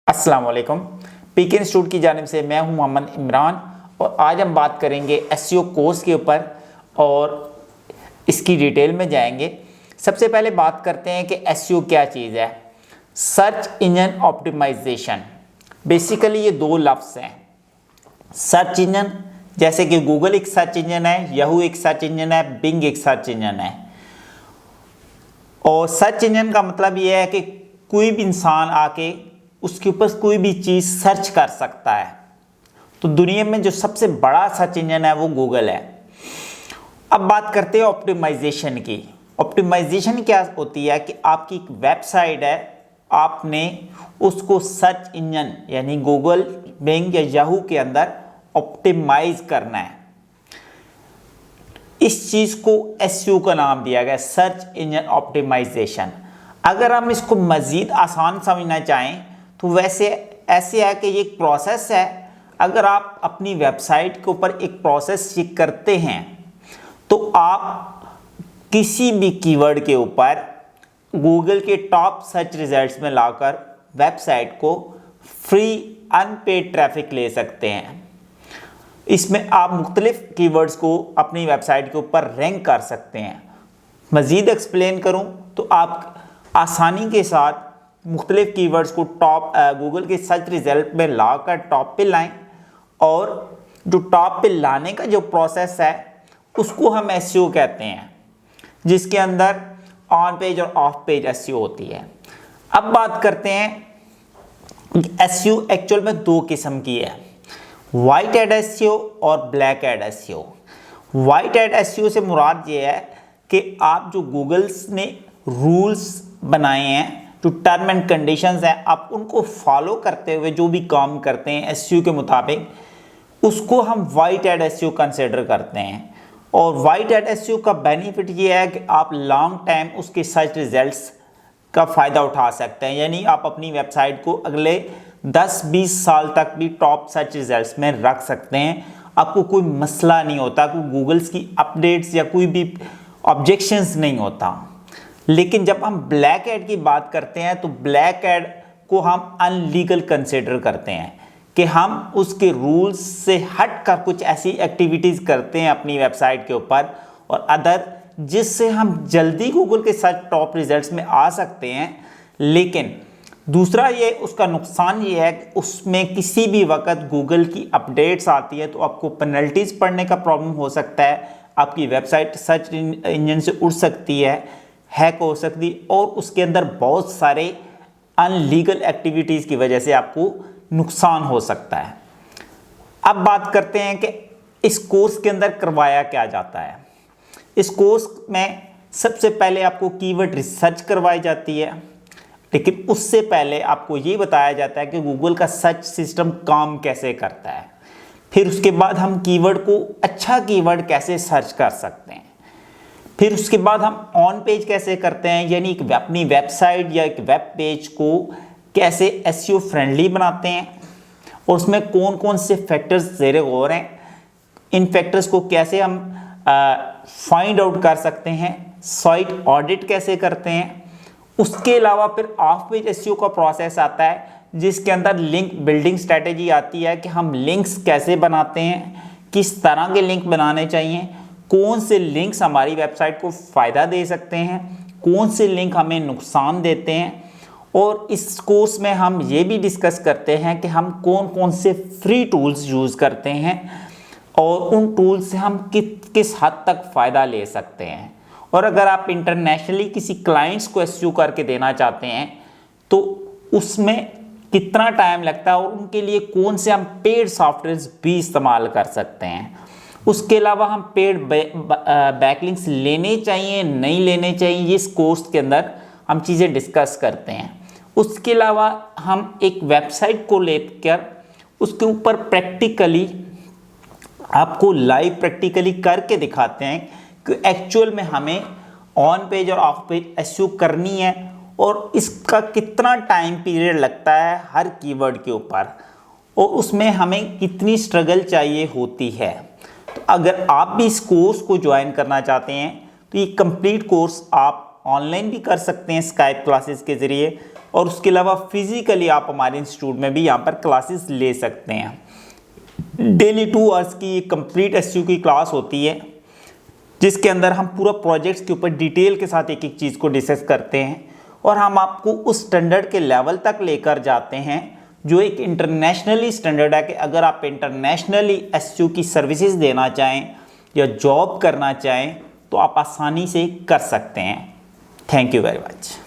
अस्सलाम वालेकुम। पीके इंस्टीट्यूट की जानिब से मैं हूं मोहम्मद इमरान और आज हम बात करेंगे एसईओ कोर्स के ऊपर और इसकी डिटेल में जाएंगे। सबसे पहले बात करते हैं कि एसईओ क्या चीज़ है। सर्च इंजन ऑप्टिमाइजेशन, बेसिकली ये दो लफ्ज़ हैं। सर्च इंजन जैसे कि गूगल एक सर्च इंजन है, याहू एक सर्च इंजन है, बिंग एक सर्च इंजन है। और सर्च इंजन का मतलब ये है कि कोई भी इंसान आके उसके ऊपर कोई भी चीज़ सर्च कर सकता है। तो दुनिया में जो सबसे बड़ा सर्च इंजन है वो गूगल है। अब बात करते हैं ऑप्टिमाइजेशन की। ऑप्टिमाइजेशन क्या होती है कि आपकी एक वेबसाइट है, आपने उसको सर्च इंजन यानी गूगल, बिंग या याहू के अंदर ऑप्टिमाइज करना है। इस चीज़ को एसईओ का नाम दिया गया, सर्च इंजन ऑप्टिमाइजेशन। अगर हम इसको मज़ीद आसान समझना चाहें तो वैसे ऐसे है कि ये एक प्रोसेस है। अगर आप अपनी वेबसाइट के ऊपर एक प्रोसेस चेक करते हैं तो आप किसी भी कीवर्ड के ऊपर गूगल के टॉप सर्च रिजल्ट्स में लाकर वेबसाइट को फ्री अनपेड ट्रैफिक ले सकते हैं। इसमें आप मुख्तलिफ कीवर्ड्स को अपनी वेबसाइट के ऊपर रैंक कर सकते हैं। मज़ीद एक्सप्लेन करूं तो आप आसानी के साथ मुख्तलिफ कीवर्ड्स को टॉप गूगल के सर्च रिजल्ट में लाकर टॉप पे लाएं और जो टॉप पे लाने का जो प्रोसेस है उसको हम एसईओ कहते हैं, जिसके अंदर ऑन पेज और ऑफ पेज एसईओ होती है। अब बात करते हैं एसईओ एक्चुअल में दो किस्म की है, वाइट हैट एसईओ और black hat SEO. White hat SEO से मुराद ये है कि आप जो गूगल्स ने रूल्स बनाए हैं, जो टर्म एंड कंडीशंस हैं, आप उनको फॉलो करते हुए जो भी काम करते हैं एसईओ के मुताबिक, उसको हम वाइट हैट एसईओ कंसिडर करते हैं। और वाइट हैट एसईओ का बेनिफिट ये है कि आप लॉन्ग टाइम उसके सर्च रिजल्ट्स का फ़ायदा उठा सकते हैं। यानी आप अपनी वेबसाइट को अगले 10-20 साल तक भी टॉप सर्च रिजल्ट्स में रख सकते हैं। आपको कोई मसला नहीं होता, कोई गूगल्स की अपडेट्स या कोई भी ऑब्जेक्शंस नहीं होता। लेकिन जब हम ब्लैक हैट की बात करते हैं तो ब्लैक हैट को हम अनलीगल कंसिडर करते हैं कि हम उसके रूल्स से हट कर कुछ ऐसी एक्टिविटीज़ करते हैं अपनी वेबसाइट के ऊपर और अदर, जिससे हम जल्दी गूगल के सर्च टॉप रिजल्ट्स में आ सकते हैं। लेकिन दूसरा ये उसका नुकसान ये है कि उसमें किसी भी वक्त गूगल की अपडेट्स आती है तो आपको पेनल्टीज़ पड़ने का प्रॉब्लम हो सकता है, आपकी वेबसाइट सर्च इंजन से उड़ सकती है, हैक हो सकती है और उसके अंदर बहुत सारे अनलीगल एक्टिविटीज़ की वजह से आपको नुकसान हो सकता है। अब बात करते हैं कि इस कोर्स के अंदर करवाया क्या जाता है। इस कोर्स में सबसे पहले आपको कीवर्ड रिसर्च करवाई जाती है, लेकिन उससे पहले आपको ये बताया जाता है कि गूगल का सर्च सिस्टम काम कैसे करता है। फिर उसके बाद हम कीवर्ड को, अच्छा कीवर्ड कैसे सर्च कर सकते हैं। फिर उसके बाद हम ऑन पेज कैसे करते हैं, यानी अपनी वेबसाइट या एक वेब पेज को कैसे एसईओ फ्रेंडली बनाते हैं और उसमें कौन कौन से फैक्टर्स ज़ेरे गौर हैं, इन फैक्टर्स को कैसे हम फाइंड आउट कर सकते हैं, साइट ऑडिट कैसे करते हैं। उसके अलावा फिर ऑफ पेज एसईओ का प्रोसेस आता है, जिसके अंदर लिंक बिल्डिंग स्ट्रैटेजी आती है कि हम लिंक्स कैसे बनाते हैं, किस तरह के लिंक बनाने चाहिए, कौन से लिंक्स हमारी वेबसाइट को फ़ायदा दे सकते हैं, कौन से लिंक हमें नुकसान देते हैं। और इस कोर्स में हम ये भी डिस्कस करते हैं कि हम कौन कौन से फ्री टूल्स यूज़ करते हैं और उन टूल्स से हम किस हद तक फ़ायदा ले सकते हैं। और अगर आप इंटरनेशनली किसी क्लाइंट्स को एसईओ करके देना चाहते हैं तो उसमें कितना टाइम लगता है और उनके लिए कौन से हम पेड सॉफ्टवेयर भी इस्तेमाल कर सकते हैं। उसके अलावा हम पेड बैकलिंक्स लेने चाहिए, नहीं लेने चाहिए, इस कोर्स के अंदर हम चीज़ें डिस्कस करते हैं। उसके अलावा हम एक वेबसाइट को लेकर उसके ऊपर प्रैक्टिकली आपको लाइव प्रैक्टिकली करके दिखाते हैं कि एक्चुअल में हमें ऑन पेज और ऑफ पेज एसईओ करनी है और इसका कितना टाइम पीरियड लगता है हर कीवर्ड के ऊपर और उसमें हमें कितनी स्ट्रगल चाहिए होती है। तो अगर आप भी इस कोर्स को ज्वाइन करना चाहते हैं तो ये कंप्लीट कोर्स आप ऑनलाइन भी कर सकते हैं स्काइप क्लासेस के ज़रिए, और उसके अलावा फिजिकली आप हमारे इंस्टीट्यूट में भी यहाँ पर क्लासेस ले सकते हैं। डेली 2 आवर्स की ये कंप्लीट एसईओ की क्लास होती है, जिसके अंदर हम पूरा प्रोजेक्ट्स के ऊपर डिटेल के साथ एक एक चीज़ को डिस्कस करते हैं और हम आपको उस स्टैंडर्ड के लेवल तक लेकर जाते हैं जो एक इंटरनेशनली स्टैंडर्ड है कि अगर आप इंटरनेशनली एसईओ की सर्विसेज देना चाहें या जॉब करना चाहें तो आप आसानी से कर सकते हैं। Thank you very much.